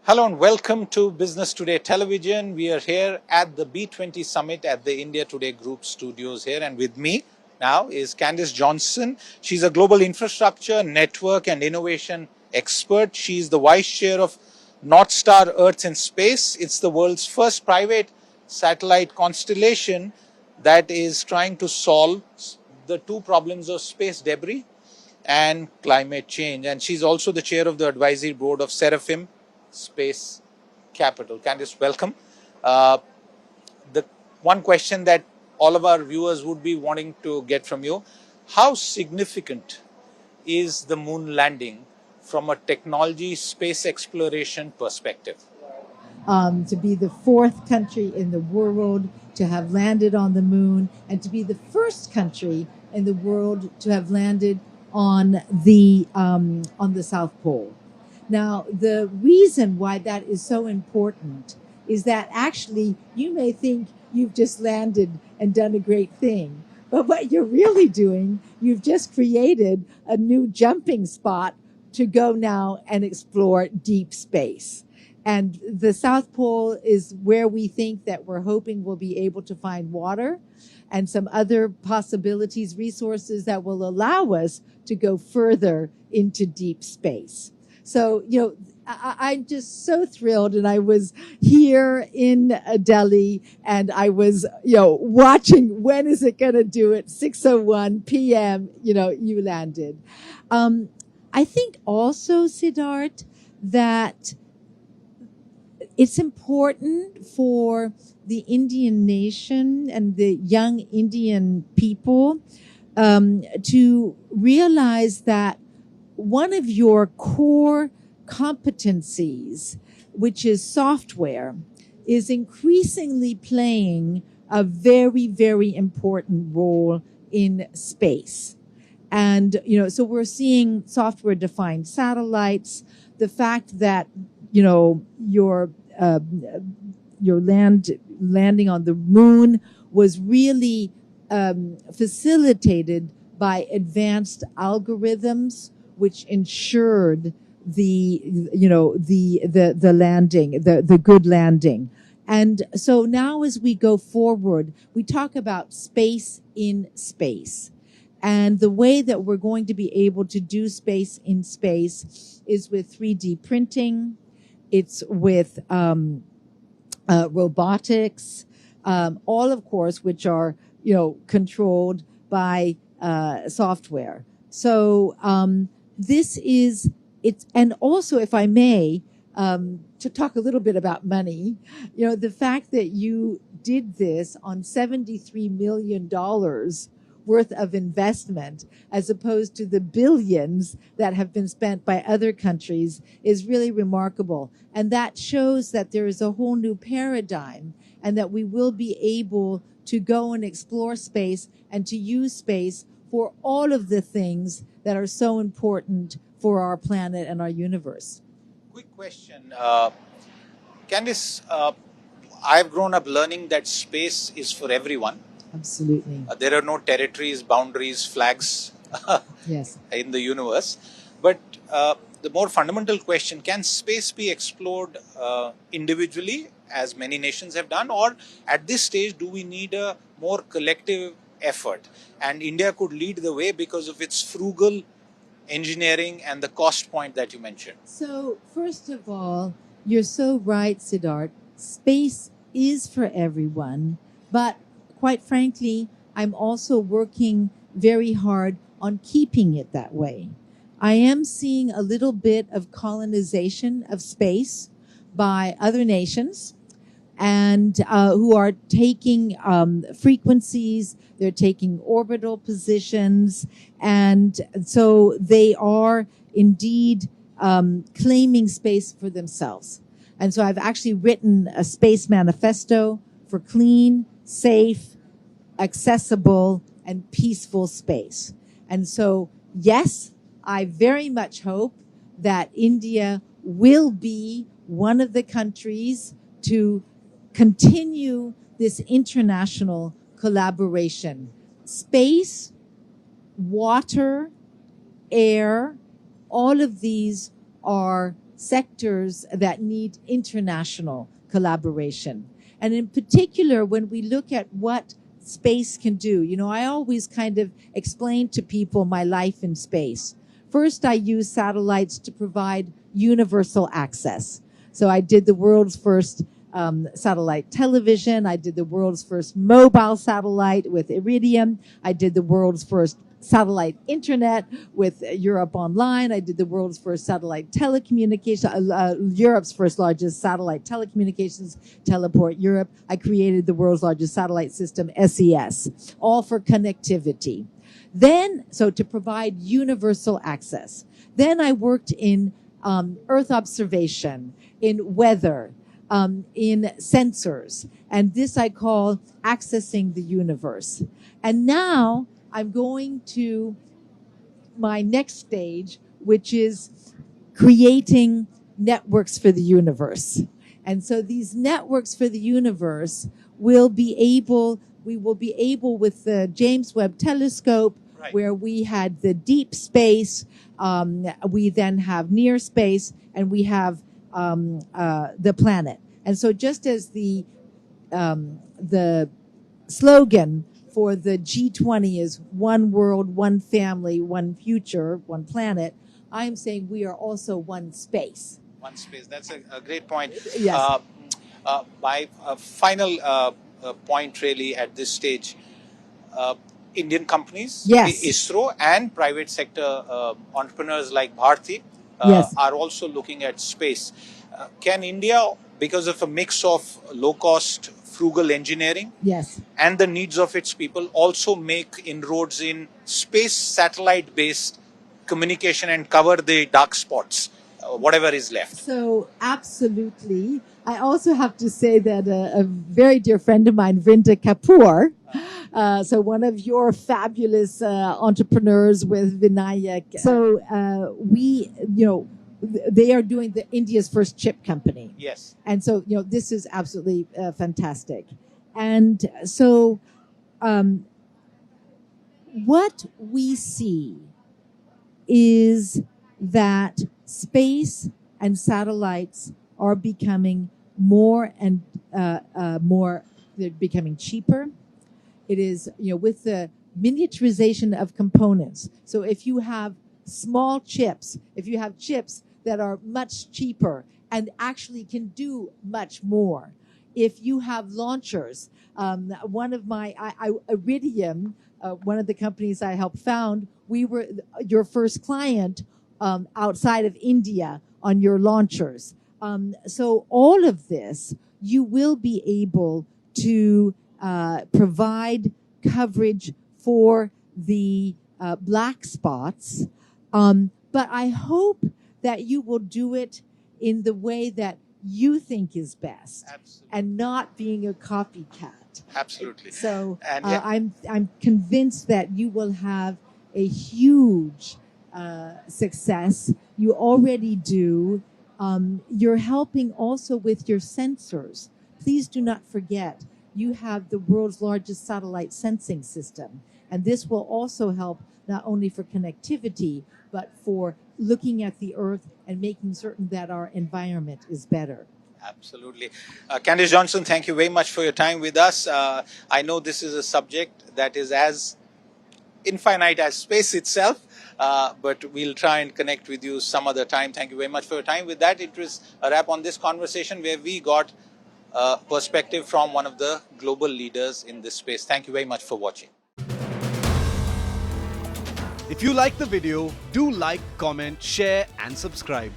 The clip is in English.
Hello and welcome to Business Today Television. We are here at the B20 Summit at the India Today Group studios here, and with me now is Candace Johnson. She's a global infrastructure, network and innovation expert. She's the vice chair of NorthStar Earth and Space. It's the world's first private satellite constellation that is trying to solve the two problems of space debris and climate change. And she's also the chair of the advisory board of Seraphim Space Capital. Candice, welcome. The one question that all of our viewers would be wanting to get from you, how significant is the moon landing from a technology space exploration perspective? To be the fourth country in the world to have landed on the moon, and to be the first country in the world to have landed on the South Pole. Now, the reason why that is so important is that actually you may think you've just landed and done a great thing, but what you're really doing, you've just created a new jumping spot to go now and explore deep space. And the South Pole is where we think that we're hoping we'll be able to find water and some other possibilities, resources that will allow us to go further into deep space. So, I'm just so thrilled. And I was here in Delhi and I was, watching when is it going to do it? 6:01 p.m., you landed. I think also, Siddharth, that it's important for the Indian nation and the young Indian people to realize that one of your core competencies, which is software, is increasingly playing a very, very important role in space. And, so we're seeing software-defined satellites, the fact that, your landing on the moon was really facilitated by advanced algorithms, which ensured the landing, the good landing. And so now as we go forward, we talk about space in space. And the way that we're going to be able to do space in space is with 3D printing. It's with robotics, all of course, which are, controlled by software. So and also, if I may, to talk a little bit about money, the fact that you did this on $73 million worth of investment, as opposed to the billions that have been spent by other countries, is really remarkable. And that shows that there is a whole new paradigm and that we will be able to go and explore space and to use space for all of the things that are so important for our planet and our universe. Quick question. Candice, I've grown up learning that space is for everyone. Absolutely. There are no territories, boundaries, flags yes. in the universe. But the more fundamental question, can space be explored individually, as many nations have done, or at this stage, do we need a more collective effort? And India could lead the way because of its frugal engineering and the cost point that you mentioned. So, first of all, you're so right, Siddharth. Space is for everyone, but quite frankly, I'm also working very hard on keeping it that way. I am seeing a little bit of colonization of space by other nations, and who are taking frequencies, they're taking orbital positions, and so they are indeed claiming space for themselves. And so I've actually written a space manifesto for clean, safe, accessible, and peaceful space. And so, yes, I very much hope that India will be one of the countries to continue this international collaboration. Space, water, air, all of these are sectors that need international collaboration. And in particular, when we look at what space can do, I always kind of explain to people my life in space. First, I use satellites to provide universal access. So I did the world's first satellite television. I did the world's first mobile satellite with Iridium. I did the world's first satellite internet with Europe Online. I did the world's first satellite telecommunication, Europe's first largest satellite telecommunications teleport, Europe. I created the world's largest satellite system, SES, all for connectivity. Then, so to provide universal access. Then I worked in Earth observation, in weather, in sensors. And this I call accessing the universe. And now I'm going to my next stage, which is creating networks for the universe. And so these networks for the universe we will be able with the James Webb Telescope, right, where we had the deep space, we then have near space, and we have the planet. And so just as the slogan for the G20 is one world, one family, one future, one planet, I'm saying we are also one space. One space. That's a great point. Yes. My final point really at this stage, Indian companies, yes, ISRO, and private sector entrepreneurs like Bharti yes, are also looking at space. Can India, because of a mix of low-cost, frugal engineering, yes, and the needs of its people, also make inroads in space satellite-based communication and cover the dark spots, whatever is left? So absolutely. I also have to say that a very dear friend of mine, Vrinda Kapoor, so one of your fabulous entrepreneurs with Vinayak. So they are doing India's first chip company. Yes. And so, this is absolutely fantastic. And so what we see is that space and satellites are becoming more and more, they're becoming cheaper. It is, with the miniaturization of components. So if you have small chips, if you have chips that are much cheaper and actually can do much more, if you have launchers, one of my, Iridium, one of the companies I helped found, we were your first client outside of India on your launchers. So all of this, you will be able to provide coverage for the black spots. But I hope that you will do it in the way that you think is best. Absolutely. And not being a copycat. Absolutely. So and I'm convinced that you will have a huge success. You already do. You're helping also with your sensors. Please do not forget, you have the world's largest satellite sensing system. And this will also help not only for connectivity, but for looking at the Earth and making certain that our environment is better. Absolutely. Candace Johnson, thank you very much for your time with us. I know this is a subject that is as infinite as space itself, but we'll try and connect with you some other time. Thank you very much for your time. With that, it was a wrap on this conversation where we got a perspective from one of the global leaders in this space. Thank you very much for watching. If you like the video, do like, comment, share and subscribe.